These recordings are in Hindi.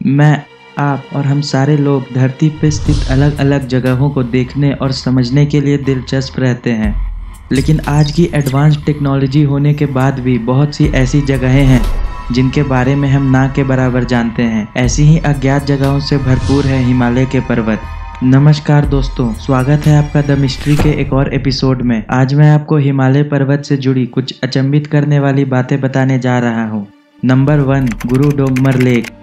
मैं, आप और हम सारे लोग धरती पर स्थित अलग अलग जगहों को देखने और समझने के लिए दिलचस्प रहते हैं। लेकिन आज की एडवांस टेक्नोलॉजी होने के बाद भी बहुत सी ऐसी जगहें हैं जिनके बारे में हम ना के बराबर जानते हैं। ऐसी ही अज्ञात जगहों से भरपूर है हिमालय के पर्वत। नमस्कार दोस्तों, स्वागत है आपका द मिस्ट्री के एक और एपिसोड में। आज मैं आपको हिमालय पर्वत से जुड़ी कुछ अचंभित करने वाली बातें बताने जा रहा हूँ। नंबर 1, गुरु डोंगमर लेक।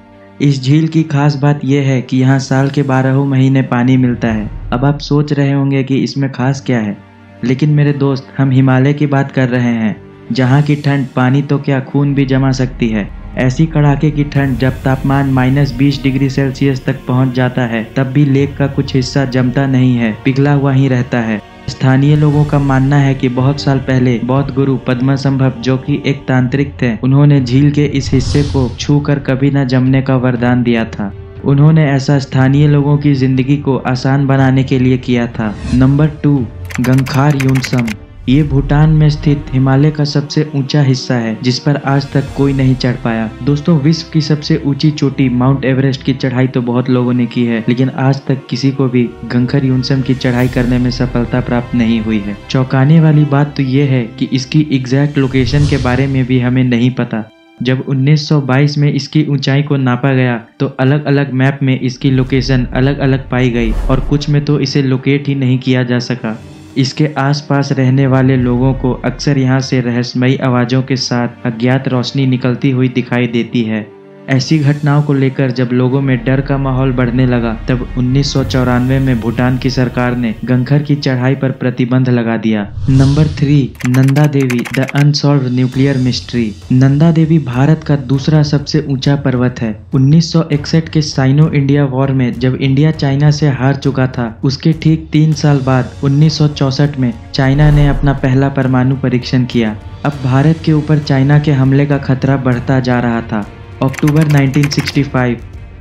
इस झील की खास बात यह है कि यहाँ साल के 12 महीने पानी मिलता है। अब आप सोच रहे होंगे कि इसमें खास क्या है, लेकिन मेरे दोस्त, हम हिमालय की बात कर रहे हैं, जहाँ की ठंड पानी तो क्या खून भी जमा सकती है। ऐसी कड़ाके की ठंड जब तापमान -20 डिग्री सेल्सियस तक पहुँच जाता है, तब भी लेक का कुछ हिस्सा जमता नहीं है, पिघला हुआ ही रहता है। स्थानीय लोगों का मानना है कि बहुत साल पहले बौद्ध गुरु पद्मसंभव, जो कि एक तांत्रिक थे, उन्होंने झील के इस हिस्से को छूकर कभी न जमने का वरदान दिया था। उन्होंने ऐसा स्थानीय लोगों की जिंदगी को आसान बनाने के लिए किया था। नंबर 2, गंगखार यूनसम। ये भूटान में स्थित हिमालय का सबसे ऊंचा हिस्सा है, जिस पर आज तक कोई नहीं चढ़ पाया। दोस्तों, विश्व की सबसे ऊंची चोटी माउंट एवरेस्ट की चढ़ाई तो बहुत लोगों ने की है, लेकिन आज तक किसी को भी गंगखार यूनसम की चढ़ाई करने में सफलता प्राप्त नहीं हुई है। चौंकाने वाली बात तो ये है कि इसकी एग्जैक्ट लोकेशन के बारे में भी हमें नहीं पता। जब 1922 में इसकी ऊंचाई को नापा गया तो अलग अलग मैप में इसकी लोकेशन अलग अलग पाई गई और कुछ में तो इसे लोकेट ही नहीं किया जा सका। इसके आसपास रहने वाले लोगों को अक्सर यहाँ से रहस्यमयी आवाज़ों के साथ अज्ञात रोशनी निकलती हुई दिखाई देती है। ऐसी घटनाओं को लेकर जब लोगों में डर का माहौल बढ़ने लगा, तब 1994 में भूटान की सरकार ने गंगखर की चढ़ाई पर प्रतिबंध लगा दिया। Number 3, Nanda Devi, the unsolved nuclear mystery. Nanda Devi Bharat का दूसरा सबसे ऊंचा पर्वत है। 1961 के साइनो इंडिया वॉर में जब इंडिया चाइना से हार चुका था, उसके ठीक 3 साल बाद 1964 में चाइना ने अपना पहला परमाणु परीक्षण किया। अब भारत के ऊपर चाइना के हमले का खतरा बढ़ता जा रहा था। अक्टूबर 1965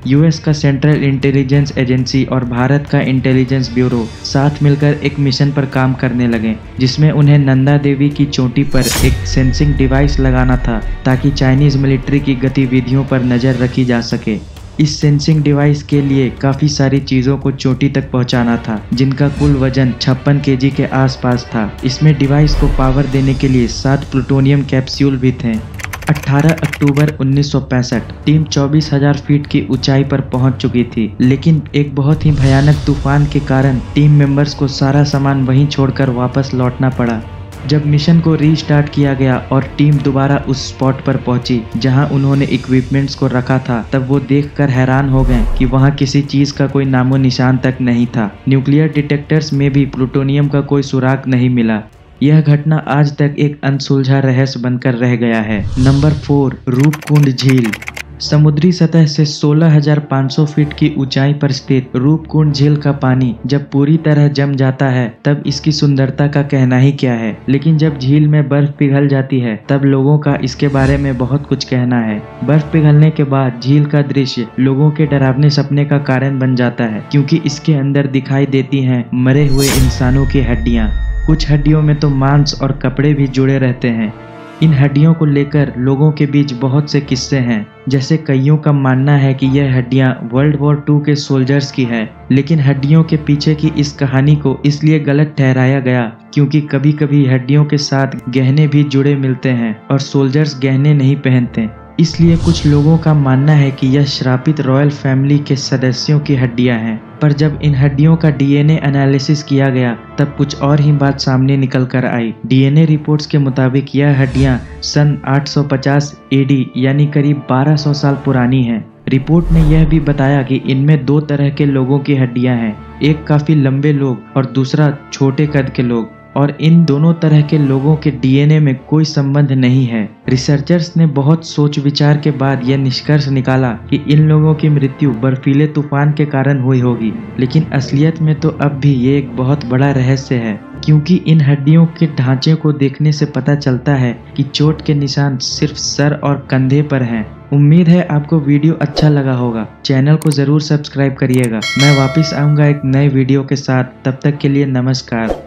यूएस का सेंट्रल इंटेलिजेंस एजेंसी और भारत का इंटेलिजेंस ब्यूरो साथ मिलकर एक मिशन पर काम करने लगे, जिसमें उन्हें नंदा देवी की चोटी पर एक सेंसिंग डिवाइस लगाना था, ताकि चाइनीज मिलिट्री की गतिविधियों पर नज़र रखी जा सके। इस सेंसिंग डिवाइस के लिए काफ़ी सारी चीज़ों को चोटी तक पहुंचाना था, जिनका कुल वजन 56 केजी के आसपास था। इसमें डिवाइस को पावर देने के लिए 7 प्लूटोनियम कैप्सूल भी थे। 18 अक्टूबर 1965 टीम 24,000 फीट की ऊंचाई पर पहुंच चुकी थी, लेकिन एक बहुत ही भयानक तूफान के कारण टीम मेंबर्स को सारा सामान वहीं छोड़कर वापस लौटना पड़ा। जब मिशन को रीस्टार्ट किया गया और टीम दोबारा उस स्पॉट पर पहुंची जहां उन्होंने इक्विपमेंट्स को रखा था, तब वो देखकर हैरान हो गए कि वहां किसी चीज का कोई नामो निशान तक नहीं था। न्यूक्लियर डिटेक्टर्स में भी प्लूटोनियम का कोई सुराग नहीं मिला। यह घटना आज तक एक अनसुलझा रहस्य बनकर रह गया है। नंबर 4, रूपकुंड झील। समुद्री सतह से 16,500 फीट की ऊंचाई पर स्थित रूपकुंड झील का पानी जब पूरी तरह जम जाता है, तब इसकी सुंदरता का कहना ही क्या है। लेकिन जब झील में बर्फ पिघल जाती है, तब लोगों का इसके बारे में बहुत कुछ कहना है। बर्फ पिघलने के बाद झील का दृश्य लोगों के डरावने सपने का कारण बन जाता है, क्योंकि इसके अंदर दिखाई देती हैं मरे हुए इंसानों की हड्डियाँ। कुछ हड्डियों में तो मांस और कपड़े भी जुड़े रहते हैं। इन हड्डियों को लेकर लोगों के बीच बहुत से किस्से हैं। जैसे कईयों का मानना है कि यह हड्डियां वर्ल्ड वॉर 2 के सोल्जर्स की है, लेकिन हड्डियों के पीछे की इस कहानी को इसलिए गलत ठहराया गया क्योंकि कभी कभी हड्डियों के साथ गहने भी जुड़े मिलते हैं और सोल्जर्स गहने नहीं पहनते। इसलिए कुछ लोगों का मानना है कि यह श्रापित रॉयल फैमिली के सदस्यों की हड्डियां हैं। पर जब इन हड्डियों का डीएनए एनालिसिस किया गया, तब कुछ और ही बात सामने निकल कर आई। डीएनए रिपोर्ट्स के मुताबिक यह हड्डियां सन 850 एडी यानी करीब 1200 साल पुरानी हैं। रिपोर्ट ने यह भी बताया कि इनमें 2 तरह के लोगों की हड्डियां हैं, एक काफी लंबे लोग और दूसरा छोटे कद के लोग, और इन दोनों तरह के लोगों के डीएनए में कोई संबंध नहीं है। रिसर्चर्स ने बहुत सोच विचार के बाद यह निष्कर्ष निकाला कि इन लोगों की मृत्यु बर्फीले तूफान के कारण हुई होगी, लेकिन असलियत में तो अब भी ये एक बहुत बड़ा रहस्य है, क्योंकि इन हड्डियों के ढांचे को देखने से पता चलता है कि चोट के निशान सिर्फ सर और कंधे पर हैं। उम्मीद है आपको वीडियो अच्छा लगा होगा। चैनल को जरूर सब्सक्राइब करिएगा। मैं वापस आऊँगा एक नए वीडियो के साथ। तब तक के लिए नमस्कार।